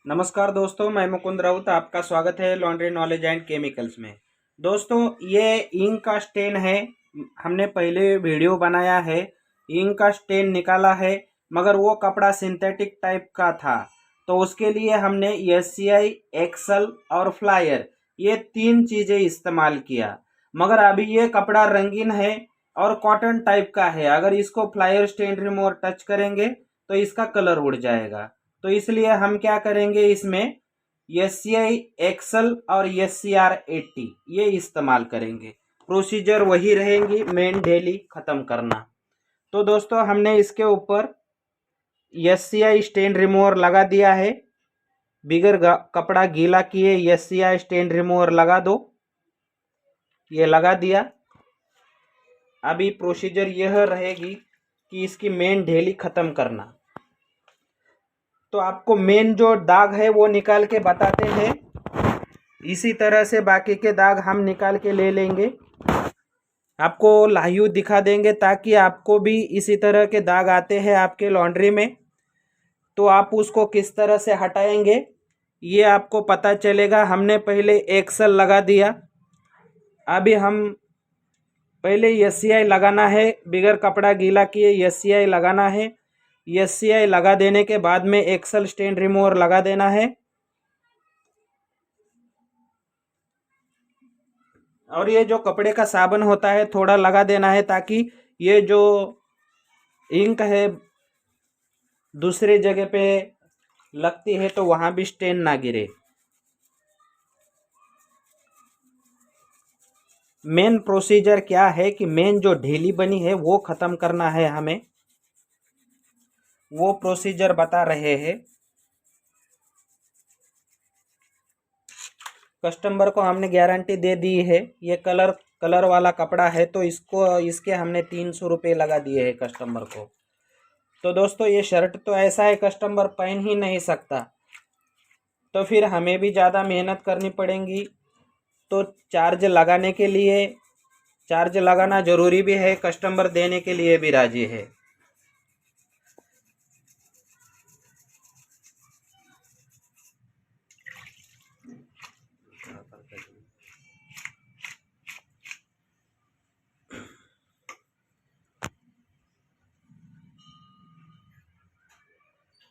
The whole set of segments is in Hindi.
नमस्कार दोस्तों, मैं मुकुंद राउत। आपका स्वागत है लॉन्ड्री नॉलेज एंड केमिकल्स में। दोस्तों, ये इंक का स्टेन है। हमने पहले वीडियो बनाया है, इंक का स्टेन निकाला है, मगर वो कपड़ा सिंथेटिक टाइप का था। तो उसके लिए हमने एससीआई, एक्सल और फ्लायर, ये तीन चीज़ें इस्तेमाल किया। मगर अभी ये कपड़ा रंगीन है और कॉटन टाइप का है। अगर इसको फ्लायर स्टेन रिमूवर टच करेंगे तो इसका कलर उड़ जाएगा। तो इसलिए हम क्या करेंगे, इसमें एससीआई, एक्सल और SCR-80 ये इस्तेमाल करेंगे। प्रोसीजर वही रहेंगी, मेन डेली ख़त्म करना। तो दोस्तों, हमने इसके ऊपर SCI स्टेन रिमूवर लगा दिया है। बिगर कपड़ा गीला किए SCI स्टेन रिमूवर लगा दो। ये लगा दिया। अभी प्रोसीजर यह रहेगी कि इसकी मेन डेली ख़त्म करना। तो आपको मेन जो दाग है वो निकाल के बताते हैं। इसी तरह से बाकी के दाग हम निकाल के ले लेंगे, आपको लाइव दिखा देंगे ताकि आपको भी इसी तरह के दाग आते हैं आपके लॉन्ड्री में तो आप उसको किस तरह से हटाएंगे ये आपको पता चलेगा। हमने पहले एक्सल लगा दिया। अभी हम पहले SCI लगाना है, बिगर कपड़ा गीला किए SCI लगाना है। SCI लगा देने के बाद में एक्सल स्टेन रिमूवर लगा देना है और ये जो कपड़े का साबुन होता है थोड़ा लगा देना है ताकि ये जो इंक है दूसरी जगह पे लगती है तो वहाँ भी स्टेन ना गिरे। मेन प्रोसीजर क्या है कि मेन जो ढीली बनी है वो ख़त्म करना है हमें, वो प्रोसीजर बता रहे हैं। कस्टमर को हमने गारंटी दे दी है। ये कलर वाला कपड़ा है तो इसके हमने 300 रुपये लगा दिए हैं कस्टमर को। तो दोस्तों, ये शर्ट तो ऐसा है कस्टमर पहन ही नहीं सकता, तो फिर हमें भी ज़्यादा मेहनत करनी पड़ेगी। तो चार्ज लगाना ज़रूरी भी है, कस्टमर देने के लिए भी राजी है।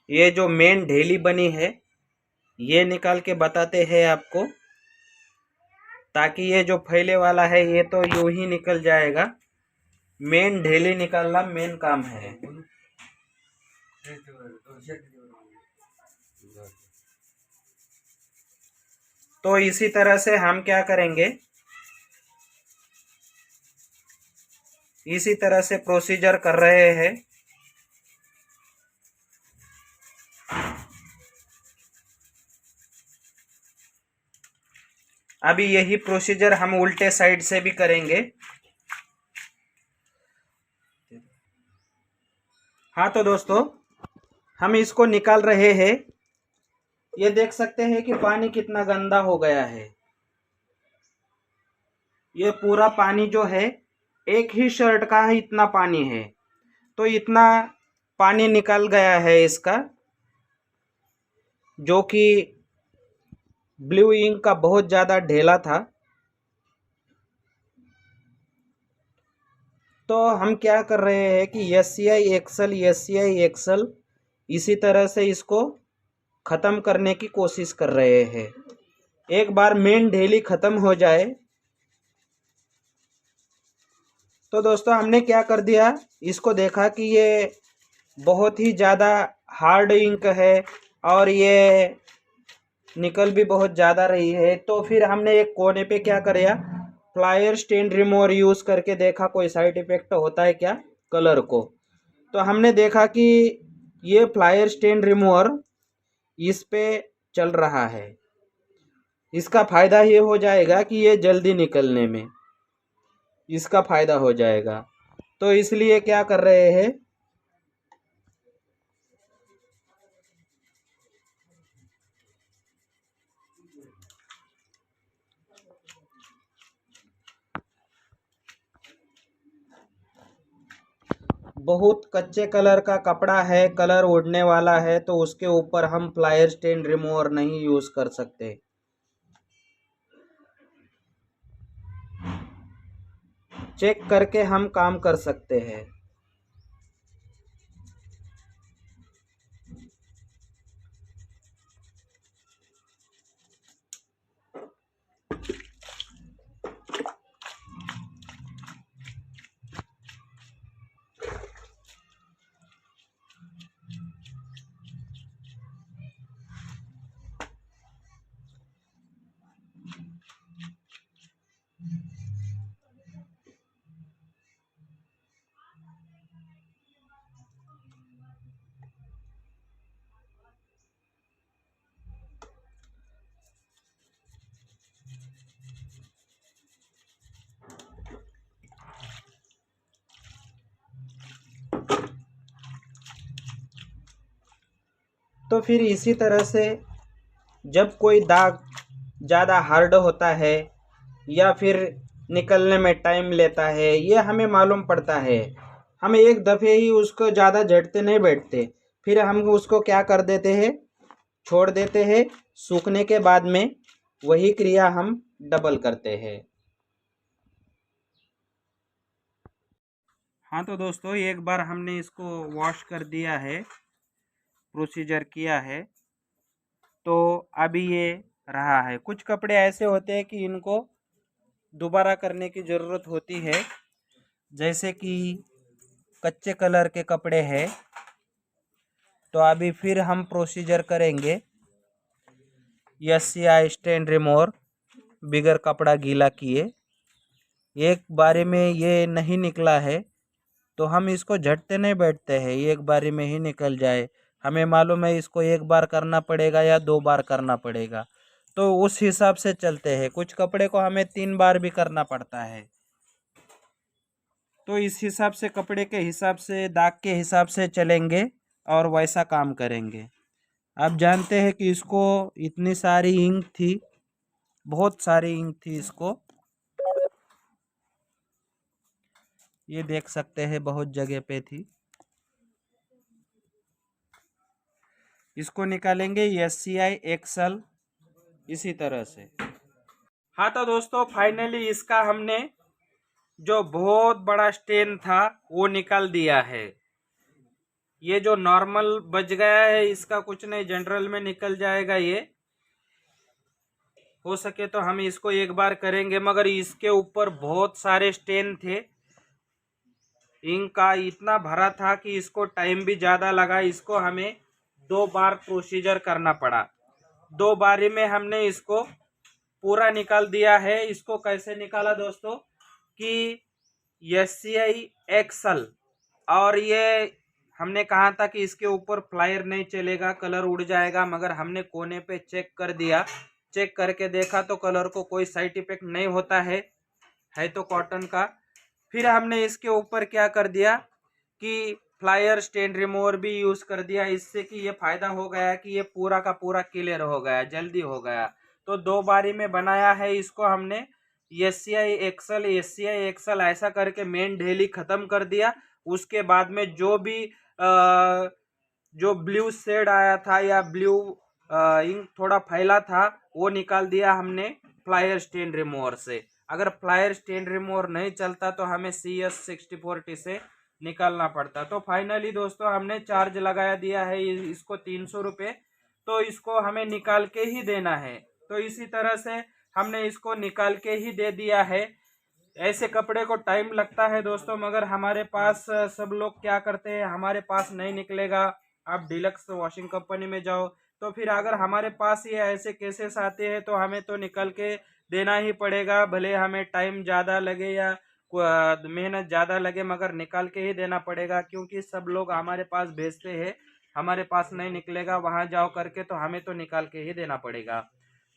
ये जो मेन ढेली बनी है ये निकाल के बताते हैं आपको, ताकि ये जो फैले वाला है ये तो यूं ही निकल जाएगा। मेन ढेली निकालना मेन काम है। तो इसी तरह से हम क्या करेंगे, इसी तरह से प्रोसीजर कर रहे हैं। अभी यही प्रोसीजर हम उल्टे साइड से भी करेंगे। हाँ तो दोस्तों, हम इसको निकाल रहे हैं। ये देख सकते हैं कि पानी कितना गंदा हो गया है। ये पूरा पानी जो है एक ही शर्ट का ही इतना पानी है। तो इतना पानी निकल गया है इसका, जो कि ब्लू इंक का बहुत ज़्यादा ढेला था। तो हम क्या कर रहे हैं कि SCI एक्सल इसी तरह से इसको ख़त्म करने की कोशिश कर रहे हैं। एक बार मेन ढेली ख़त्म हो जाए तो दोस्तों हमने क्या कर दिया, इसको देखा कि ये बहुत ही ज़्यादा हार्ड इंक है और ये निकल भी बहुत ज़्यादा रही है। तो फिर हमने एक कोने पे क्या किया, फ्लायर स्टेन रिमूवर यूज़ करके देखा कोई साइड इफ़ेक्ट होता है क्या कलर को। तो हमने देखा कि ये फ्लायर स्टेन रिमूवर इस पे चल रहा है। इसका फ़ायदा ये हो जाएगा कि ये जल्दी निकलने में इसका फ़ायदा हो जाएगा। तो इसलिए क्या कर रहे हैं, बहुत कच्चे कलर का कपड़ा है, कलर उड़ने वाला है, तो उसके ऊपर हम फ्लायर स्टेन रिमूवर नहीं यूज़ कर सकते। चेक करके हम काम कर सकते हैं। तो फिर इसी तरह से जब कोई दाग ज़्यादा हार्ड होता है या फिर निकलने में टाइम लेता है, ये हमें मालूम पड़ता है। हम एक दफ़े ही उसको ज़्यादा झटते नहीं बैठते, फिर हम उसको क्या कर देते हैं, छोड़ देते हैं। सूखने के बाद में वही क्रिया हम डबल करते हैं। हाँ तो दोस्तों, एक बार हमने इसको वॉश कर दिया है, प्रोसीजर किया है, तो अभी ये रहा है। कुछ कपड़े ऐसे होते हैं कि इनको दोबारा करने की ज़रूरत होती है, जैसे कि कच्चे कलर के कपड़े हैं, तो अभी फिर हम प्रोसीजर करेंगे। SCI स्टेन रिमूवर बिगर कपड़ा गीला किए, एक बारी में ये नहीं निकला है तो हम इसको झटते नहीं बैठते हैं, एक बारी में ही निकल जाए। हमें मालूम है इसको एक बार करना पड़ेगा या 2 बार करना पड़ेगा, तो उस हिसाब से चलते हैं। कुछ कपड़े को हमें 3 बार भी करना पड़ता है, तो इस हिसाब से कपड़े के हिसाब से, दाग के हिसाब से चलेंगे और वैसा काम करेंगे। आप जानते हैं कि इसको इतनी सारी इंक थी, बहुत सारी इंक थी इसको, ये देख सकते हैं बहुत जगह पे थी। इसको निकालेंगे SCI एक्सल इसी तरह से। हाँ तो दोस्तों, फाइनली इसका हमने जो बहुत बड़ा स्टेन था वो निकाल दिया है। ये जो नॉर्मल बच गया है इसका कुछ नहीं, जनरल में निकल जाएगा। ये हो सके तो हम इसको एक बार करेंगे, मगर इसके ऊपर बहुत सारे स्टेन थे, इंक का इतना भरा था कि इसको टाइम भी ज़्यादा लगा। इसको हमें 2 बार प्रोसीजर करना पड़ा। 2 बारी में हमने इसको पूरा निकाल दिया है। इसको कैसे निकाला दोस्तों कि SCI एक्सल, और ये हमने कहा था कि इसके ऊपर फ्लायर नहीं चलेगा, कलर उड़ जाएगा, मगर हमने कोने पे चेक कर दिया। चेक करके देखा तो कलर को कोई साइड इफेक्ट नहीं होता है तो कॉटन का। फिर हमने इसके ऊपर क्या कर दिया कि फ्लायर स्टेन रिमूवर भी यूज़ कर दिया, इससे कि ये फ़ायदा हो गया कि ये पूरा का पूरा क्लियर हो गया, जल्दी हो गया। तो 2 बारी में बनाया है इसको हमने। SCI एक्सल ऐसा करके मेन डेली ख़त्म कर दिया। उसके बाद में जो ब्लू शेड आया था या ब्लू इंक थोड़ा फैला था, वो निकाल दिया हमने फ्लायर स्टेन रिमूवर से। अगर फ्लायर स्टेन रिमूवर नहीं चलता तो हमें CS6040 से निकालना पड़ता। तो फाइनली दोस्तों, हमने चार्ज लगाया दिया है इसको 300 रुपये, तो इसको हमें निकाल के ही देना है। तो इसी तरह से हमने इसको निकाल के ही दे दिया है। ऐसे कपड़े को टाइम लगता है दोस्तों, मगर हमारे पास सब लोग क्या करते हैं, हमारे पास नहीं निकलेगा। आप डिलक्स वॉशिंग कंपनी में जाओ, तो फिर अगर हमारे पास ये ऐसे केसेस आते हैं तो हमें तो निकल के देना ही पड़ेगा, भले हमें टाइम ज़्यादा लगे या मेहनत ज़्यादा लगे, मगर निकाल के ही देना पड़ेगा। क्योंकि सब लोग हमारे पास भेजते हैं, हमारे पास नहीं निकलेगा वहाँ जाओ करके, तो हमें तो निकाल के ही देना पड़ेगा।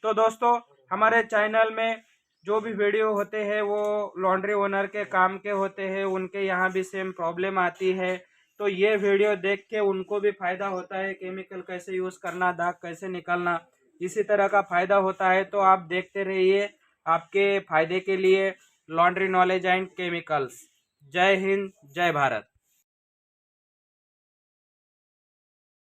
तो दोस्तों, हमारे चैनल में जो भी वीडियो होते हैं वो लॉन्ड्री ओनर के काम के होते हैं, उनके यहाँ भी सेम प्रॉब्लम आती है। तो ये वीडियो देख के उनको भी फ़ायदा होता है, केमिकल कैसे यूज़ करना, दाग कैसे निकालना, इसी तरह का फ़ायदा होता है। तो आप देखते रहिए, आपके फ़ायदे के लिए लॉन्ड्री नॉलेज एंड केमिकल्स। जय हिंद, जय भारत।